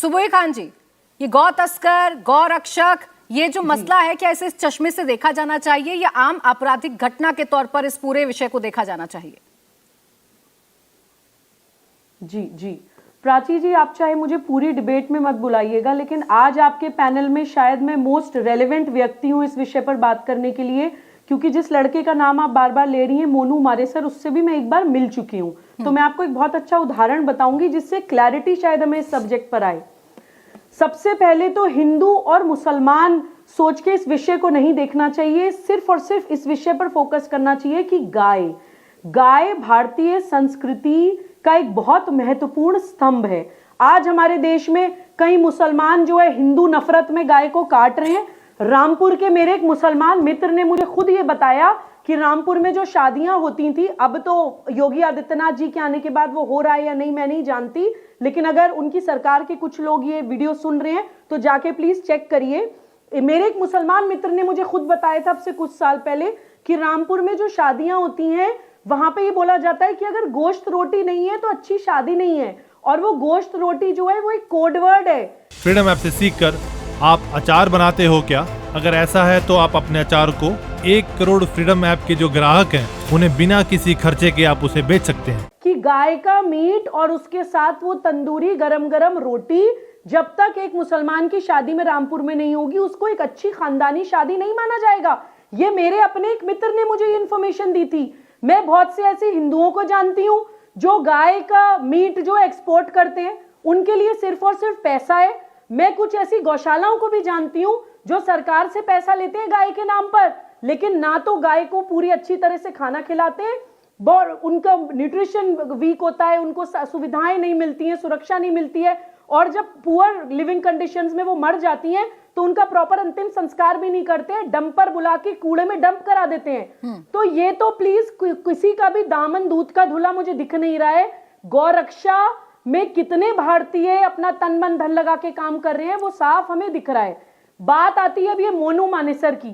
सुबोई खान जी, ये गौ तस्कर, गौ रक्षक, ये जो मसला है, क्या इसे इस चश्मे से देखा जाना चाहिए या आम आपराधिक घटना के तौर पर इस पूरे विषय को देखा जाना चाहिए? जी जी प्राची जी, आप चाहे मुझे पूरी डिबेट में मत बुलाइएगा, लेकिन आज आपके पैनल में शायद मैं मोस्ट रेलेवेंट व्यक्ति हूं इस विषय पर बात करने के लिए, क्योंकि जिस लड़के का नाम आप बार बार ले रही हैं, मोनू मारेसर, उससे भी मैं एक बार मिल चुकी हूं। तो मैं आपको एक बहुत अच्छा उदाहरण बताऊंगी जिससे क्लैरिटी शायद हमें इस सब्जेक्ट पर आए। सबसे पहले तो हिंदू और मुसलमान सोच के इस विषय को नहीं देखना चाहिए, सिर्फ और सिर्फ इस विषय पर फोकस करना चाहिए कि गाय भारतीय संस्कृति का एक बहुत महत्वपूर्ण स्तंभ है। आज हमारे देश में कई मुसलमान जो है हिंदू नफरत में गाय को काट रहे हैं। रामपुर के मेरे एक मुसलमान मित्र ने मुझे खुद ये बताया कि रामपुर में जो शादियां होती थी, अब तो योगी आदित्यनाथ जी के आने के बाद वो हो रहा है या नहीं मैं नहीं जानती, लेकिन अगर उनकी सरकार के कुछ लोग ये वीडियो सुन रहे हैं तो जाके प्लीज चेक करिए। मेरे एक मुसलमान मित्र ने मुझे खुद बताया था अब से कुछ साल पहले कि रामपुर में जो शादियां होती हैं वहां पे ये बोला जाता है कि अगर गोश्त रोटी नहीं है तो अच्छी शादी नहीं है, और वो गोश्त रोटी जो है वो एक कोड वर्ड है। फ्रीडम ऐप से सीखकर आप अचार बनाते हो क्या? अगर ऐसा है तो आप अपने अचार को 1 करोड़ फ्रीडम ऐप के जो ग्राहक हैं उन्हें बिना किसी खर्चे के आप उसे बेच सकते हैं। कि गाय का मीट और उसके साथ वो तंदूरी गरम गरम रोटी जब तक एक मुसलमान की शादी में रामपुर में नहीं होगी, उसको एक अच्छी खानदानी शादी नहीं माना जाएगा। ये मेरे अपने एक मित्र ने मुझे ये इन्फॉर्मेशन दी थी। मैं बहुत से ऐसे हिंदुओं को जानती हूं जो गाय का मीट जो एक्सपोर्ट करते हैं, उनके लिए सिर्फ और सिर्फ पैसा है। मैं कुछ ऐसी गौशालाओं को भी जानती हूं जो सरकार से पैसा लेते हैं गाय के नाम पर, लेकिन ना तो गाय को पूरी अच्छी तरह से खाना खिलाते हैं, उनका न्यूट्रिशन वीक होता है, उनको सुविधाएं नहीं मिलती हैं, सुरक्षा नहीं मिलती है, और जब पुअर लिविंग कंडीशंस में वो मर जाती हैं तो उनका प्रॉपर अंतिम संस्कार भी नहीं करते हैं, डंपर बुला के कूड़े में डंप करा देते हैं। तो ये तो प्लीज किसी का भी दामन दूध का धुला मुझे दिख नहीं रहा है। गौरक्षा में कितने भारतीय अपना तन मन धन लगा के काम कर रहे हैं वो साफ हमें दिख रहा है। बात आती है अब ये मोनू मानेसर की।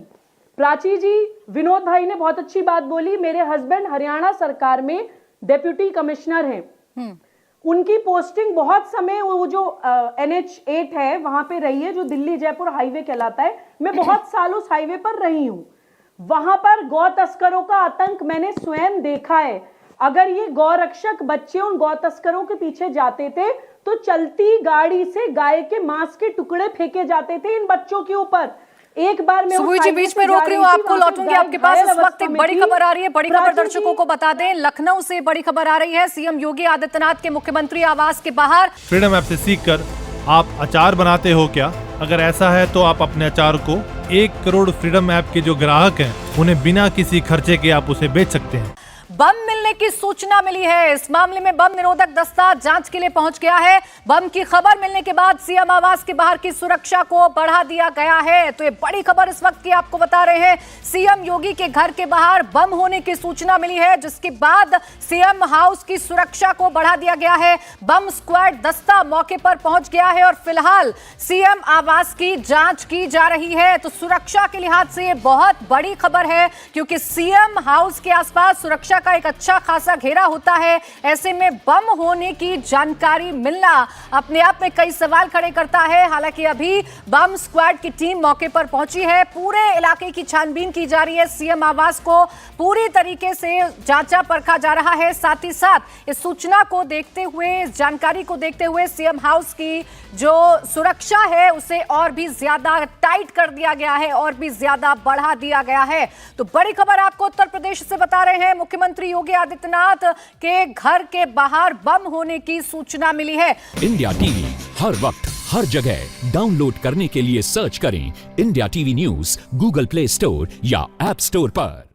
प्राची जी, विनोद भाई ने बहुत अच्छी बात बोली। मेरे हस्बैंड हरियाणा सरकार में डेप्यूटी कमिश्नर हैं। उनकी पोस्टिंग बहुत समय वो जो NH8 है वहां पे रही है, जो दिल्ली जयपुर हाईवे कहलाता है। मैं बहुत साल उस हाईवे पर रही हूं। वहां पर गौ तस्करों का आतंक मैंने स्वयं देखा है। अगर ये गौ रक्षक बच्चे उन गौ तस्करों के पीछे जाते थे तो चलती गाड़ी से गाय के मांस के टुकड़े फेंके जाते थे इन बच्चों के ऊपर। एक बार मैं सुबोई जी बीच में रोक रही हूँ, आपको लौटूंगी आपके पास। इस वक्त एक बड़ी खबर आ रही है, बड़ी खबर दर्शकों को बता दें। लखनऊ से बड़ी खबर आ रही है, सीएम योगी आदित्यनाथ के मुख्यमंत्री आवास के बाहर। फ्रीडम ऐप से सीखकर आप अचार बनाते हो क्या? अगर ऐसा है तो आप अपने अचार को 1 करोड़ फ्रीडम ऐप के जो ग्राहक हैं उन्हें बिना किसी खर्चे के आप उसे बेच सकते हैं। बम मिलने की सूचना मिली है। इस मामले में बम निरोधक दस्ता जांच के लिए पहुंच गया है। बम की खबर मिलने के बाद सीएम आवास के बाहर की सुरक्षा को बढ़ा दिया गया है। तो ये बड़ी खबर इस वक्त की आपको बता रहे हैं। सीएम योगी के घर के बाहर बम होने की सूचना मिली है, जिसके बाद सीएम हाउस की सुरक्षा को बढ़ा दिया गया है। बम स्क्वाड दस्ता मौके पर पहुंच गया है और फिलहाल सीएम आवास की जांच की जा रही है। तो सुरक्षा के लिहाज से ये बहुत बड़ी खबर है, क्योंकि सीएम हाउस के आसपास सुरक्षा का एक अच्छा खासा घेरा होता है। ऐसे में बम होने की जानकारी मिलना अपने आप में कई सवाल खड़े करता है। हालांकि अभी बम स्क्वाड की टीम मौके पर पहुंची है। पूरे इलाके की छानबीन की जा रही है। सीएम आवास को पूरी तरीके से जांचा परखा जा रहा है। साथ ही साथ इस सूचना को देखते हुए, इस जानकारी को देखते हुए सीएम हाउस की जो सुरक्षा है उसे और भी ज्यादा टाइट कर दिया गया है, और भी ज्यादा बढ़ा दिया गया है। तो बड़ी खबर आपको उत्तर प्रदेश से बता रहे हैं। मुख्यमंत्री योगी आदित्यनाथ के घर के बाहर बम होने की सूचना मिली है। इंडिया टीवी हर वक्त हर जगह डाउनलोड करने के लिए सर्च करें India TV news Google play store या ऐप स्टोर पर।